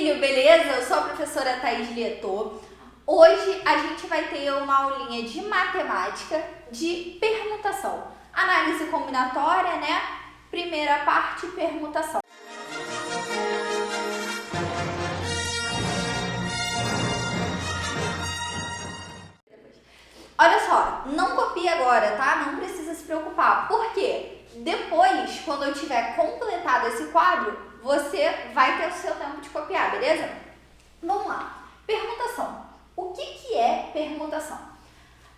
Oi, beleza? Eu sou a professora Thaís Lieto. Hoje a gente vai ter uma aulinha de matemática de permutação. Análise combinatória, né? Primeira parte, permutação. Olha só, não copie agora, tá? Não precisa se preocupar. Por quê? Depois, quando eu tiver completado esse quadro, você vai ter o seu tempo de copiar, beleza? Vamos lá. Permutação. O que é permutação?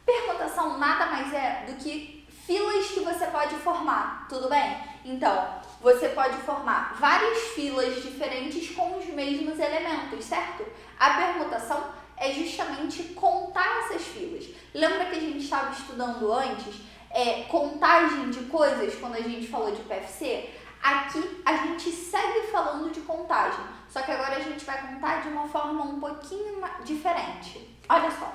Permutação nada mais é do que filas que você pode formar, tudo bem? Então, você pode formar várias filas diferentes com os mesmos elementos, certo? A permutação é justamente contar essas filas. Lembra que a gente estava estudando antes contagem de coisas quando a gente falou de PFC? Aqui a gente segue falando de contagem, só que agora a gente vai contar de uma forma um pouquinho diferente. Olha só,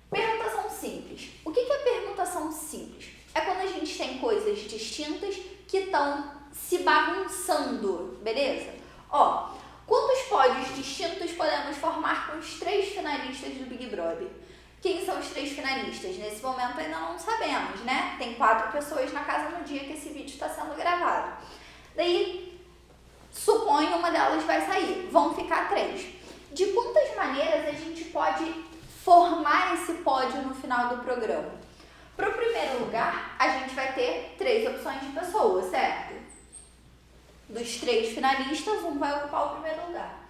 permutação simples. O que é permutação simples? É quando a gente tem coisas distintas que estão se bagunçando, beleza? Ó, quantos pódios distintos podemos formar com os 3 finalistas do Big Brother? Quem são os 3 finalistas? Nesse momento ainda não sabemos, né? Tem 4 pessoas na casa no dia que esse vídeo está sendo gravado. Daí, suponho uma delas vai sair. Vão ficar 3. De quantas maneiras a gente pode formar esse pódio no final do programa? Para o primeiro lugar, a gente vai ter 3 opções de pessoas, certo? Dos 3 finalistas, um vai ocupar o primeiro lugar.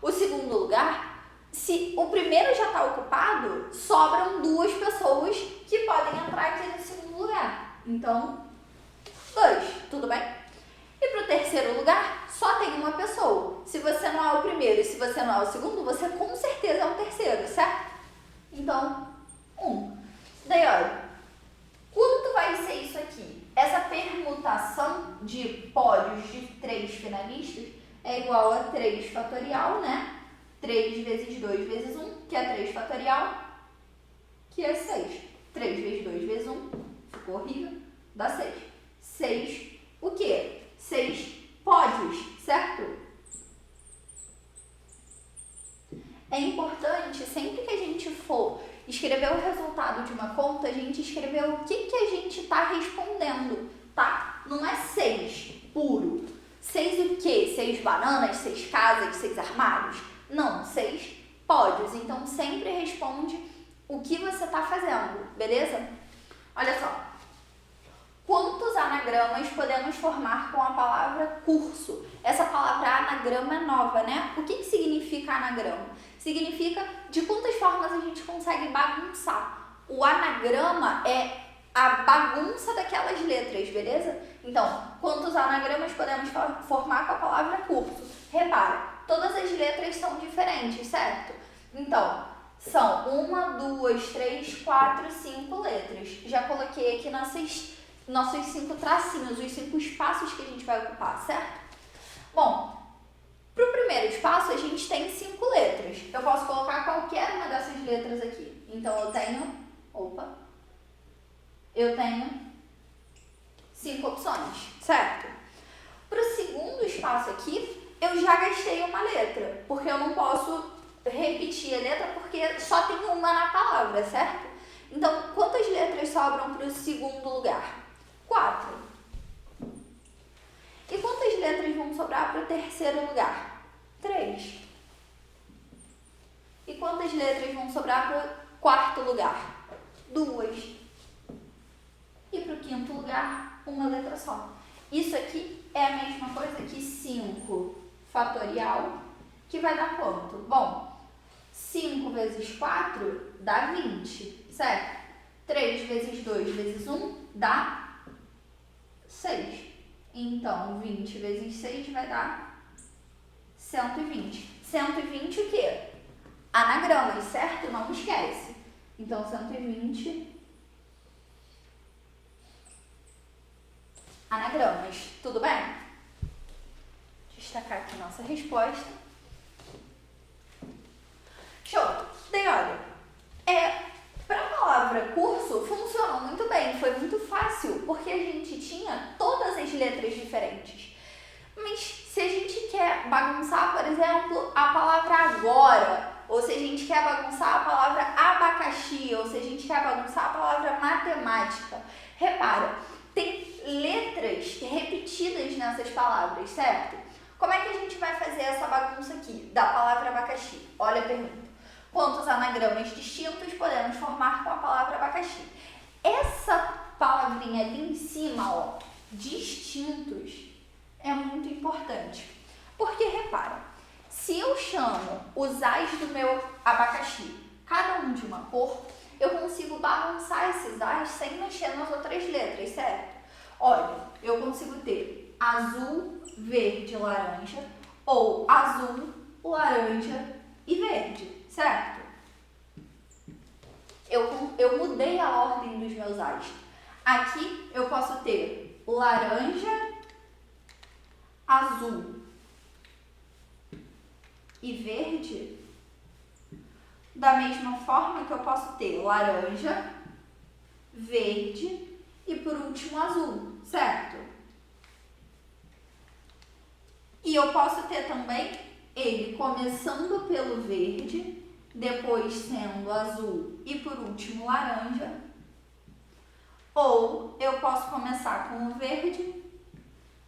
O segundo lugar, se o primeiro já está ocupado, sobram 2 pessoas que podem entrar aqui no segundo lugar. Então, 2, tudo bem? E para o terceiro lugar, só tem uma pessoa. Se você não é o primeiro e se você não é o segundo, você com certeza é o terceiro, certo? Então, 1. Daí, olha, quanto vai ser isso aqui? Essa permutação de pódios de 3 finalistas é igual a 3 fatorial, né? 3 vezes 2 vezes 1, que é 3 fatorial, que é 6. 3 vezes 2 vezes 1, ficou horrível, dá 6. 6, o quê? 6 pódios, certo? É importante, sempre que a gente for escrever o resultado de uma conta, a gente escrever o que a gente está respondendo, tá? Não é 6 puro. 6 o quê? 6 bananas, 6 casas, 6 armários? Não, 6 pódios. Então, sempre responde o que você está fazendo, beleza? Olha só. Quantos anagramas podemos formar com a palavra curso? Essa palavra anagrama é nova, né? O que significa anagrama? Significa de quantas formas a gente consegue bagunçar. O anagrama é a bagunça daquelas letras, beleza? Então, quantos anagramas podemos formar com a palavra curso? Repara, todas as letras são diferentes, certo? Então, são 1, 2, 3, 4, 5 letras. Já coloquei aqui nossos 5 tracinhos, os 5 espaços que a gente vai ocupar, certo? Bom, para o primeiro espaço a gente tem 5 letras. Eu posso colocar qualquer uma dessas letras aqui. Então eu tenho 5 opções, certo? Para o segundo espaço aqui, eu já gastei uma letra, porque eu não posso repetir a letra porque só tem uma na palavra, certo? Então, quantas letras sobram para o segundo lugar? 4. E quantas letras vão sobrar para o terceiro lugar? 3. E quantas letras vão sobrar para o quarto lugar? 2. E para o quinto lugar, uma letra só. Isso aqui é a mesma coisa que 5 fatorial, que vai dar quanto? Bom, 5 vezes 4 dá 20, certo? 3 vezes 2 vezes 1 dá 6. Então, 20 vezes 6 vai dar 120. 120 o quê? Anagramas, certo? Não esquece. Então, 120 anagramas. Tudo bem? Destacar aqui nossa resposta. Show! Daí, olha, para a palavra curso, funcionou muito bem, foi muito fácil, porque a gente tinha todas as letras diferentes. Mas se a gente quer quer bagunçar, por exemplo, a palavra agora, ou se a gente quer bagunçar a palavra abacaxi, ou se a gente quer bagunçar a palavra matemática. Repara, tem letras repetidas nessas palavras, certo? Como é que a gente vai fazer essa bagunça aqui da palavra abacaxi? Olha a pergunta. Quantos anagramas distintos podemos formar com a palavra abacaxi? Essa palavrinha ali em cima, ó, distintos, é muito importante. Porque, repara, se eu chamo os ás do meu abacaxi, cada um de uma cor, eu consigo bagunçar esses ás sem mexer nas outras letras, certo? Olha, eu consigo ter azul, verde, laranja, ou azul, laranja e verde, certo? Eu mudei a ordem dos meus ás. Aqui eu posso ter laranja, azul e verde, da mesma forma que eu posso ter laranja, verde e por último azul, certo? E eu posso ter também ele começando pelo verde, depois sendo azul e por último laranja. Ou eu posso começar com o verde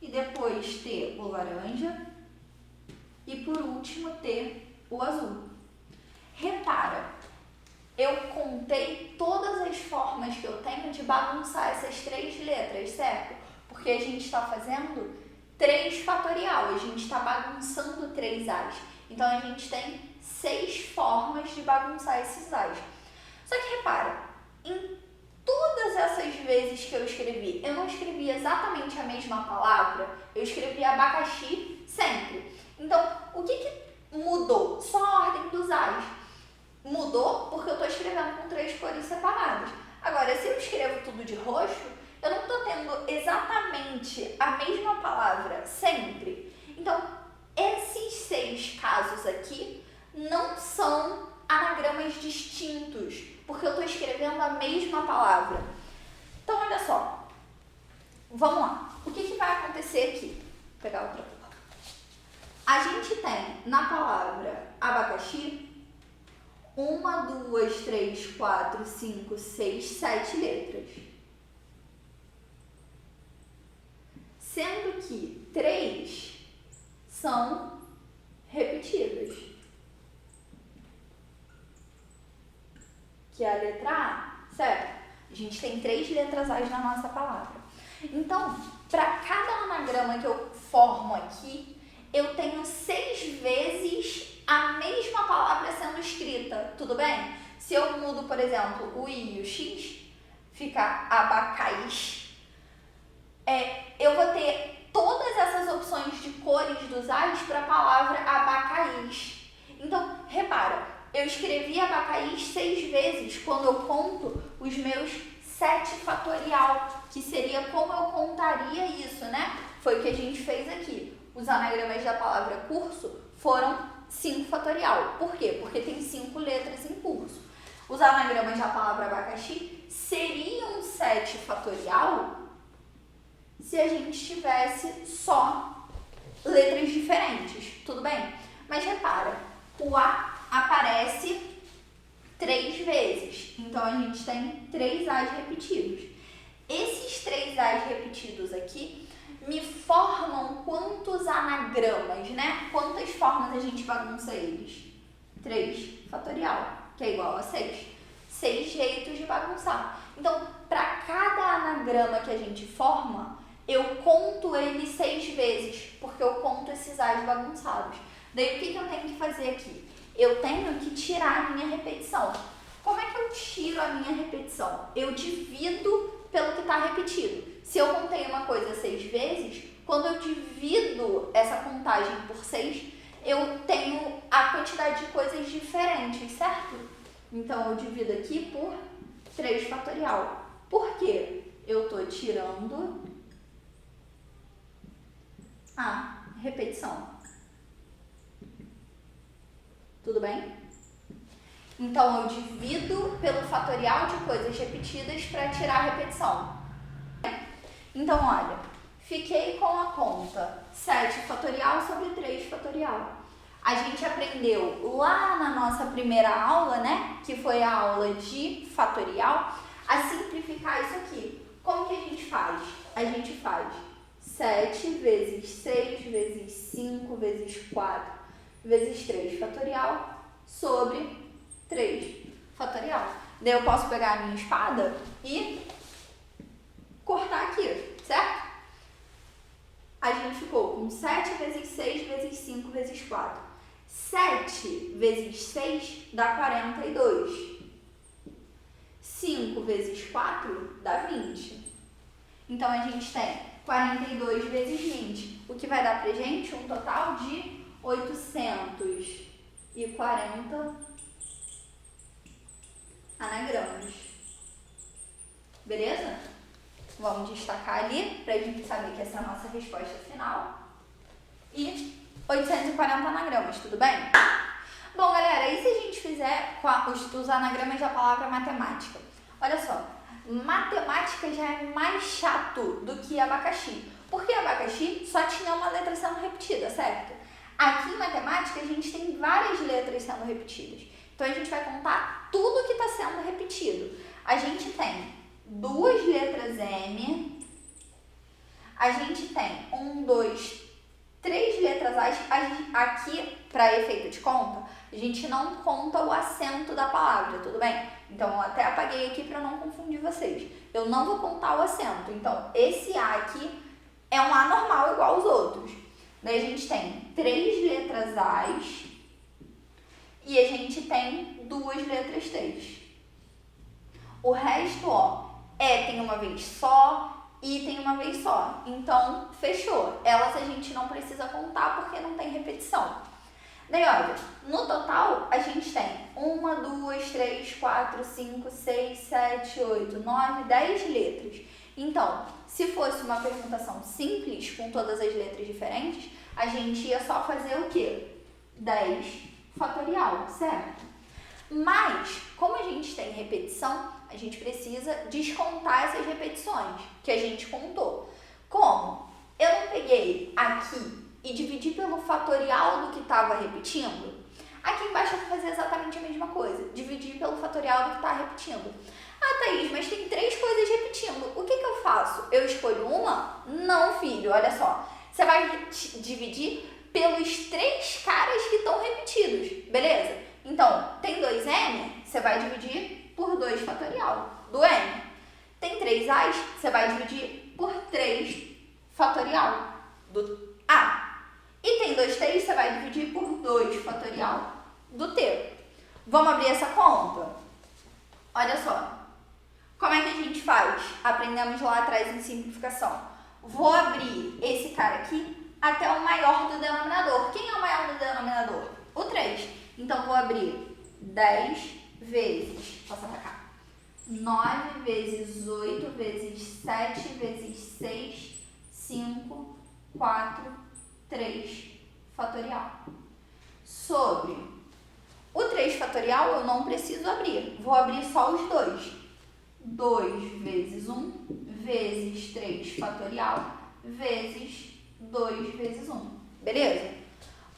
e depois ter o laranja e por último ter o azul. Repara, eu contei todas as formas que eu tenho de bagunçar essas três letras, certo? Porque a gente está fazendo 3 fatorial, a gente está bagunçando 3 ás. Então, a gente tem 6 formas de bagunçar esses ás. Só que repara, em todas essas vezes que eu escrevi, eu não escrevi exatamente a mesma palavra, eu escrevi abacaxi sempre. Então, o que mudou? Só a ordem dos ás. Mudou porque eu estou escrevendo com 3 cores separadas. Agora, se eu escrevo tudo de roxo, eu não estou tendo exatamente a mesma palavra sempre. Então, esses 6 casos aqui não são anagramas distintos, porque eu estou escrevendo a mesma palavra. Então, olha só. Vamos lá. O que vai acontecer aqui? Vou pegar outra cor. A gente tem na palavra abacaxi 1, 2, 3, 4, 5, 6, 7 letras. Sendo que 3 são repetidas. Que é a letra A, certo? A gente tem 3 letras A na nossa palavra. Então, para cada anagrama que eu formo aqui, eu tenho 6 vezes a mesma palavra sendo escrita, tudo bem? Se eu mudo, por exemplo, o I e o X, fica abacaís, eu vou ter todas essas opções de cores dos A's para a palavra abacaís. Então, repara, eu escrevi abacaís 6 vezes quando eu conto os meus 7 fatorial, que seria como eu contaria isso, né? Foi o que a gente fez aqui. Os anagramas da palavra curso foram 5 fatorial. Por quê? Porque tem 5 letras em curso. Os anagramas da palavra abacaxi seriam 7 fatorial se a gente tivesse só letras diferentes, tudo bem? Mas repara, o A aparece 3 vezes, então a gente tem 3 A's repetidos. Esses 3 A's repetidos aqui me formam quantos anagramas, né? Quantas formas a gente bagunça eles? 3 fatorial, que é igual a 6. 6 jeitos de bagunçar. Então, para cada anagrama que a gente forma, eu conto ele 6 vezes, porque eu conto esses A's bagunçados. Daí, o que eu tenho que fazer aqui? Eu tenho que tirar a minha repetição. Como é que eu tiro a minha repetição? Eu divido pelo que está repetido. Se eu contei uma coisa 6 vezes, quando eu divido essa contagem por 6, eu tenho a quantidade de coisas diferentes, certo? Então, eu divido aqui por 3 fatorial. Por quê? Eu estou tirando a repetição. Tudo bem? Então, eu divido pelo fatorial de coisas repetidas para tirar a repetição. Então, olha, fiquei com a conta 7 fatorial sobre 3 fatorial. A gente aprendeu lá na nossa primeira aula, né, que foi a aula de fatorial, a simplificar isso aqui. Como que a gente faz? A gente faz 7 vezes 6 vezes 5 vezes 4 vezes 3 fatorial sobre 3 fatorial. Daí eu posso pegar a minha espada e cortar aqui, certo? A gente ficou com 7 vezes 6 vezes 5 vezes 4. 7 vezes 6 dá 42. 5 vezes 4 dá 20. Então, a gente tem 42 vezes 20, o que vai dar pra gente um total de 840 anagramas. Beleza? Vamos destacar ali pra gente saber que essa é a nossa resposta final. E 840 anagramas, tudo bem? Bom, galera, e se a gente fizer com os anagramas da palavra matemática? Olha só, matemática já é mais chato do que abacaxi, porque abacaxi só tinha uma letra sendo repetida, certo? Aqui em matemática a gente tem várias letras sendo repetidas, então a gente vai contar tudo que está sendo repetido. A gente tem 2 letras M, a gente tem 1, 2, 3 letras A. Aqui, para efeito de conta, a gente não conta o acento da palavra, tudo bem? Então, eu até apaguei aqui para não confundir vocês. Eu não vou contar o acento. Então, esse A aqui é um A normal igual aos outros. Daí, a gente tem 3 letras A's e a gente tem 2 letras T's. O resto, ó, tem uma vez só, e tem uma vez só. Então, fechou. Elas a gente não precisa contar porque não tem repetição. Daí, olha, no total, a gente tem 1, 2, 3, 4, 5, 6, 7, 8, 9, 10 letras. Então, se fosse uma permutação simples, com todas as letras diferentes, a gente ia só fazer o quê? 10 fatorial, certo? Mas, como a gente tem repetição, a gente precisa descontar essas repetições que a gente contou. Como? Eu não peguei aqui e dividi pelo fatorial do que estava repetindo. Aqui embaixo eu vou fazer exatamente a mesma coisa. Dividir pelo fatorial do que está repetindo. Ah, Thaís, mas tem 3 coisas repetindo. O que eu faço? Eu escolho uma? Não, filho, olha só. Você vai dividir pelos 3 caras que estão repetidos, beleza? Então, tem 2M, você vai dividir por 2 fatorial do M. Tem 3 A's, você vai dividir por 3 fatorial do A. E tem 2 T's, você vai dividir por 2 fatorial do T. Vamos abrir essa conta? Olha só. Como é que a gente faz? Aprendemos lá atrás em simplificação. Vou abrir esse cara aqui até o maior do denominador. Quem é o maior do denominador? O 3. Então, vou abrir 10 vezes, passa pra cá, 9 vezes 8 vezes 7 vezes 6, 5, 4, 3 fatorial. Sobre o 3 fatorial, eu não preciso abrir. Vou abrir só os 2. 2 vezes 1 vezes 3 fatorial vezes 2 vezes 1. Beleza?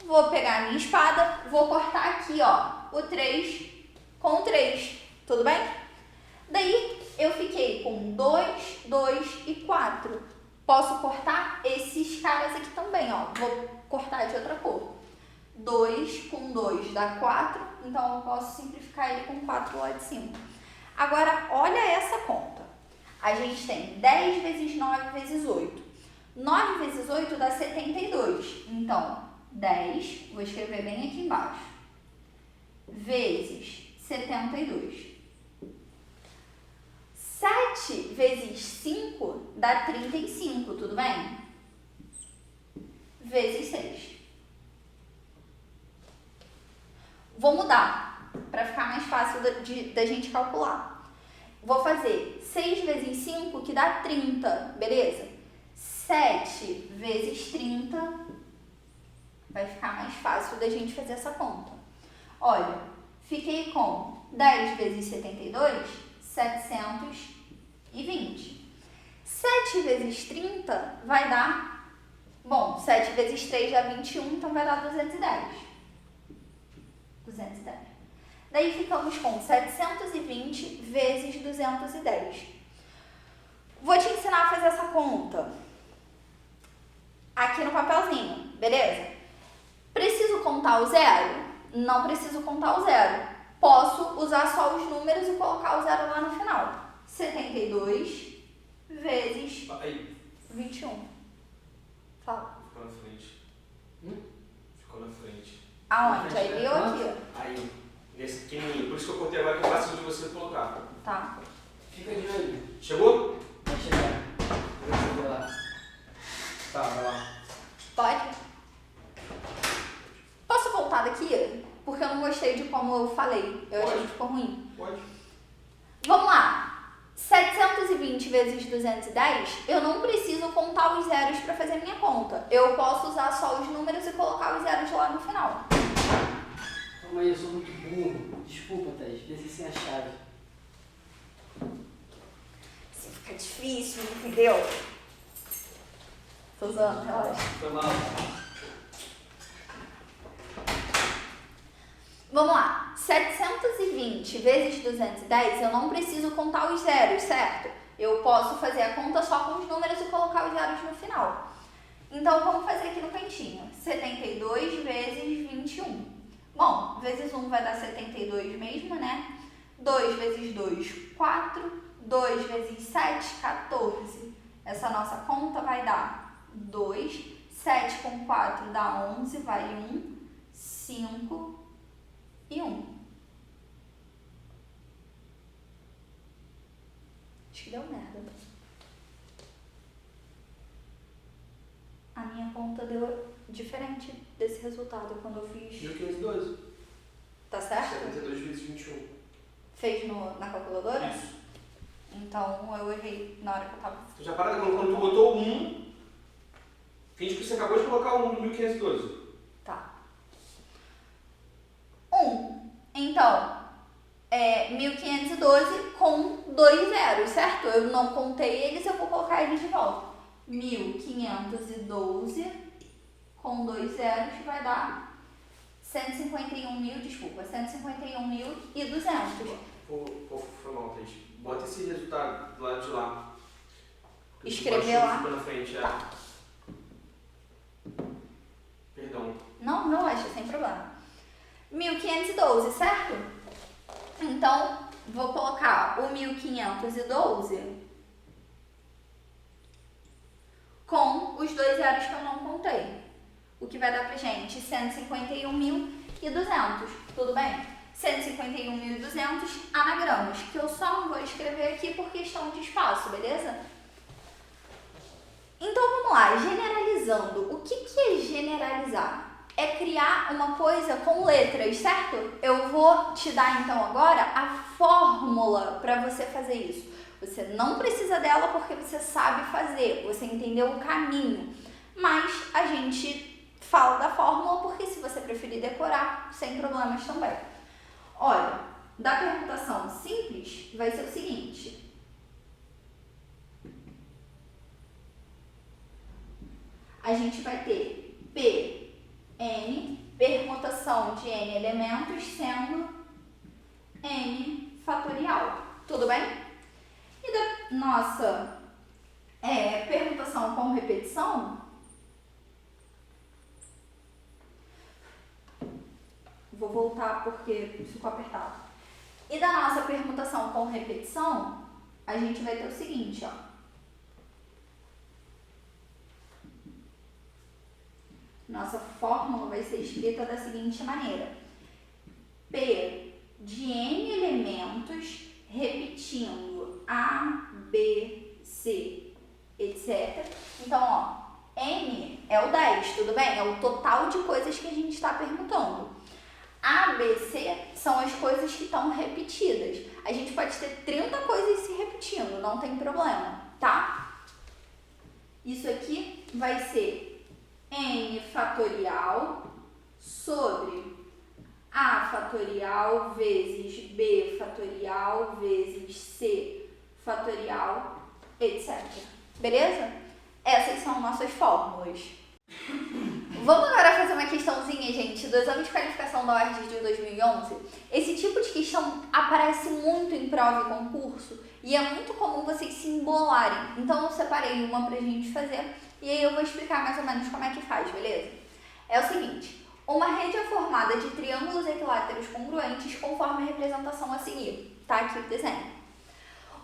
Vou pegar a minha espada, vou cortar aqui, ó, o 3 com 3. Tudo bem? Daí, eu fiquei com 2, 2 e 4. Posso cortar esses caras aqui também, ó. Vou cortar de outra cor. 2 com 2 dá 4, então eu posso simplificar ele com 4 lá de cima. Agora, olha essa conta. A gente tem 10 vezes 9 vezes 8. 9 vezes 8 dá 72. Então, 10, vou escrever bem aqui embaixo, vezes 72. 7 vezes 5 dá 35, tudo bem? Vezes 6. Vou mudar, para ficar mais fácil da gente calcular. Vou fazer 6 vezes 5, que dá 30, beleza? 7 vezes 30, vai ficar mais fácil da gente fazer essa conta. Olha, fiquei com 10 vezes 72, 720. 7 vezes 30 vai dar Bom, 7 vezes 3 dá 21, então vai dar 210. 210. Daí ficamos com 720 vezes 210. Vou te ensinar a fazer essa conta aqui no papelzinho, beleza? Preciso contar o zero? Não preciso contar o zero. Posso usar só os números e colocar o zero lá no final. 72 vezes 21. Fala. Ficou na frente. Ficou na frente. Aonde? Aí ou aqui? Aí, nesse pequenininho. Por isso que eu cortei agora, que é fácil de você colocar. Tá. Fica de olho. Chegou? Vai chegar. Vou ver lá. Tá, vai lá. Pode? Posso voltar daqui? Porque eu não gostei de como eu falei. Eu achei que ficou ruim. Pode. Vamos lá. 720 vezes 210, eu não preciso contar os zeros para fazer minha conta. Eu posso usar só os números e colocar os zeros lá no final. Calma aí, eu sou muito burro. Desculpa, Thaís. Desci sem a chave. Assim fica difícil, entendeu? Tô usando, relaxa. Foi mal. Vamos lá. 720 vezes 210, eu não preciso contar os zeros, certo? Eu posso fazer a conta só com os números e colocar os zeros no final. Então, vamos fazer aqui no cantinho. 72 vezes 21. Bom, vezes 1 vai dar 72 mesmo, né? 2 vezes 2, 4. 2 vezes 7, 14. Essa nossa conta vai dar 2. 7 com 4 dá 11, vai 1. 5 e 1. Acho que deu merda. A minha conta deu diferente desse resultado quando eu fiz. 1512. Tá certo? 72 vezes 21. Fez na calculadora? Isso. Então eu errei na hora que eu tava. Tu já para quando tu botou 1, finge que você acabou de colocar 1 no 1512. Tá. 1. Então, 1512 com 2 zeros, certo? Eu não contei eles, eu vou colocar eles de volta. 1512 com 2 zeros vai dar 151.200. Foi mal, Thaís. Bota esse resultado do lado de lá. Escrever lá? Ficou na frente, Perdão. Não, relaxa, sem problema. 1512, certo? Então, vou colocar o 1512 com os 2 zeros que eu não contei. O que vai dar pra gente 151.200, tudo bem? 151.200 anagramas, que eu só não vou escrever aqui por questão de espaço, beleza? Então, vamos lá, generalizando. O que é generalizar? É criar uma coisa com letras, certo? Eu vou te dar, então, agora a fórmula para você fazer isso. Você não precisa dela porque você sabe fazer, você entendeu o caminho. Mas a gente fala da fórmula porque se você preferir decorar, sem problemas também. Olha, da permutação simples vai ser o seguinte. A gente vai ter N, permutação de N elementos sendo N fatorial. Tudo bem? E da nossa permutação com repetição, vou voltar porque ficou apertado. E da nossa permutação com repetição, a gente vai ter o seguinte, ó. Nossa fórmula vai ser escrita da seguinte maneira. P de N elementos repetindo A, B, C, etc. Então, ó, N é o 10, tudo bem? É o total de coisas que a gente está perguntando. A, B, C são as coisas que estão repetidas. A gente pode ter 30 coisas se repetindo, não tem problema, tá? Isso aqui vai ser N fatorial sobre A fatorial vezes B fatorial vezes C fatorial, etc. Beleza? Essas são nossas fórmulas. Vamos agora fazer uma questãozinha, gente, do exame de qualificação da UERJ de 2011. Esse tipo de questão aparece muito em prova e concurso e é muito comum vocês se embolarem. Então eu separei uma pra gente fazer e aí eu vou explicar mais ou menos como é que faz, beleza? É o seguinte, uma rede é formada de triângulos equiláteros congruentes conforme a representação a seguir. Tá aqui o desenho.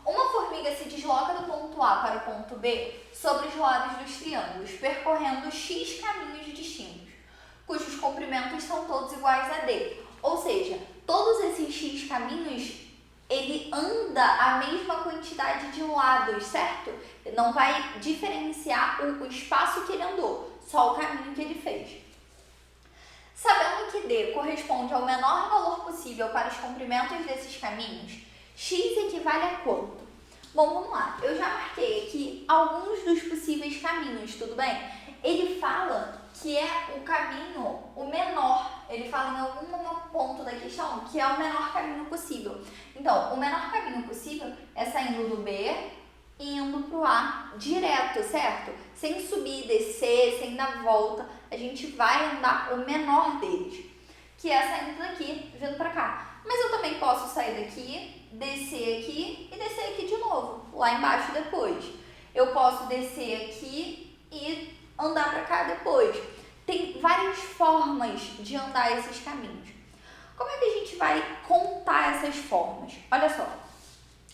Uma formiga se desloca do ponto A para o ponto B sobre os lados dos triângulos, percorrendo X caminhos distintos, cujos comprimentos são todos iguais a D. Ou seja, todos esses X caminhos, ele anda a mesma quantidade de lados, certo? Não vai diferenciar o espaço que ele andou, só o caminho que ele fez. Sabendo que D corresponde ao menor valor possível para os comprimentos desses caminhos, X equivale a quanto? Bom, vamos lá. Eu já marquei aqui alguns dos possíveis caminhos, tudo bem? Ele fala que é o caminho, o menor. Ele fala em algum ponto da questão que é o menor caminho possível. Então, o menor caminho possível é saindo do B e indo para o A direto, certo? Sem subir, descer, sem dar volta. A gente vai andar o menor deles, que é saindo daqui, vindo para cá. Mas eu também posso sair daqui, descer aqui e descer aqui de novo, lá embaixo depois. Eu posso descer aqui e andar para cá depois. Tem várias formas de andar esses caminhos. Como é que a gente vai contar essas formas? Olha só,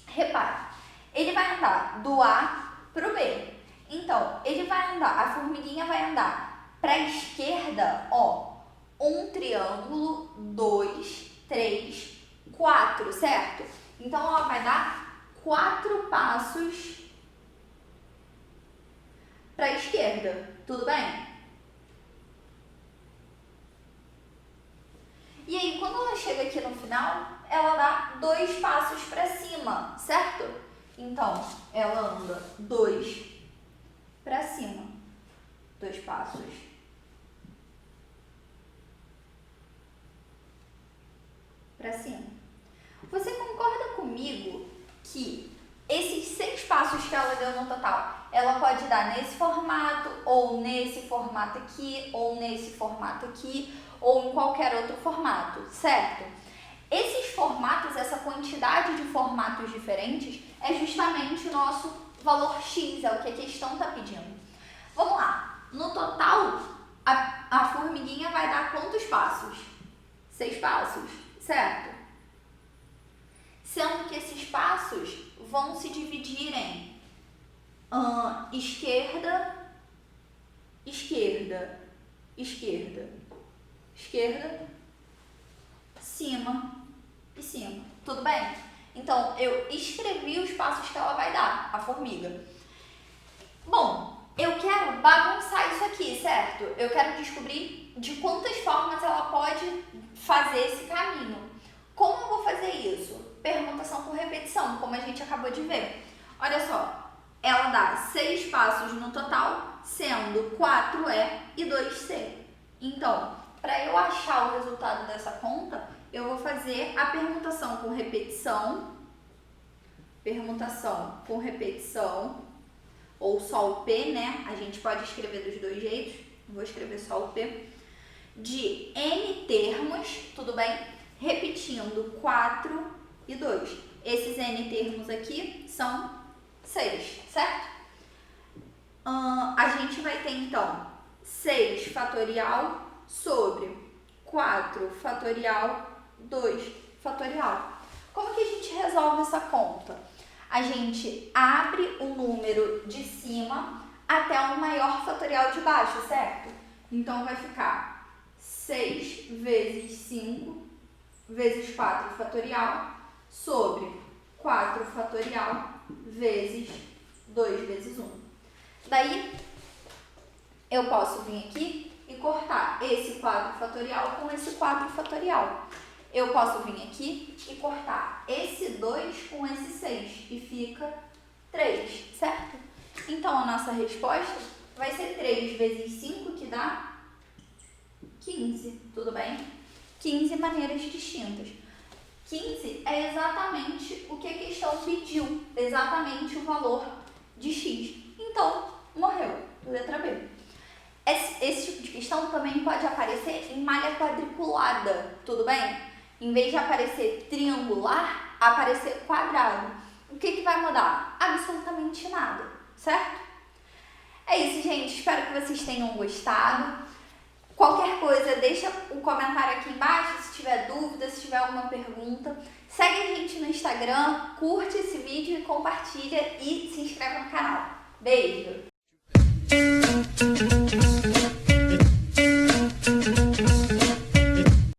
repara, ele vai andar do A para o B. Então, ele vai andar, a formiguinha vai andar para a esquerda, ó, um triângulo, 2, 3, 4, certo? Então, ela vai dar 4 passos para a esquerda, tudo bem? E aí, quando ela chega aqui no final, ela dá 2 passos para cima, certo? Então, ela anda 2 para cima, 2 passos. Para cima. Você concorda comigo que esses 6 passos que ela deu no total, ela pode dar nesse formato, ou nesse formato aqui, ou nesse formato aqui, ou em qualquer outro formato, certo? Esses formatos, essa quantidade de formatos diferentes, é justamente o nosso valor X, é o que a questão está pedindo. Vamos lá. No total, a formiguinha vai dar quantos passos? 6 passos, certo? Sendo que esses passos vão se dividir em esquerda, esquerda, esquerda, esquerda, cima e cima. Tudo bem? Então, eu escrevi os passos que ela vai dar, a formiga. Bom, eu quero bagunçar isso aqui, certo? Eu quero descobrir de quantas formas ela pode fazer esse caminho. Como eu vou fazer isso? Permutação por repetição, como a gente acabou de ver. Olha só, ela dá 6 passos no total, sendo 4E e 2C. Então, para eu achar o resultado dessa conta, eu vou fazer a permutação com repetição, ou só o P, né? A gente pode escrever dos dois jeitos, vou escrever só o P, de N termos, tudo bem? Repetindo 4 e 2. Esses N termos aqui são 6, certo? A gente vai ter, então, 6 fatorial sobre 4 fatorial, 2 fatorial. Como que a gente resolve essa conta? A gente abre o número de cima até o maior fatorial de baixo, certo? Então, vai ficar 6 vezes 5 vezes 4 fatorial sobre 4 fatorial vezes 2 vezes 1. Daí, eu posso vir aqui e cortar esse 4 fatorial com esse 4 fatorial. Eu posso vir aqui e cortar esse 2 com esse 6 e fica 3, certo? Então, a nossa resposta vai ser 3 vezes 5, que dá 15, tudo bem? 15 maneiras distintas. 15 é exatamente o que a questão pediu, exatamente o valor de X. Então, morreu. Letra B. Esse tipo de questão também pode aparecer em malha quadriculada, tudo bem? Em vez de aparecer triangular, aparecer quadrado. O que vai mudar? Absolutamente nada, certo? É isso, gente. Espero que vocês tenham gostado. Qualquer coisa, deixa um comentário aqui embaixo se tiver dúvida, se tiver alguma pergunta. Segue a gente no Instagram, curte esse vídeo e compartilha e se inscreve no canal. Beijo!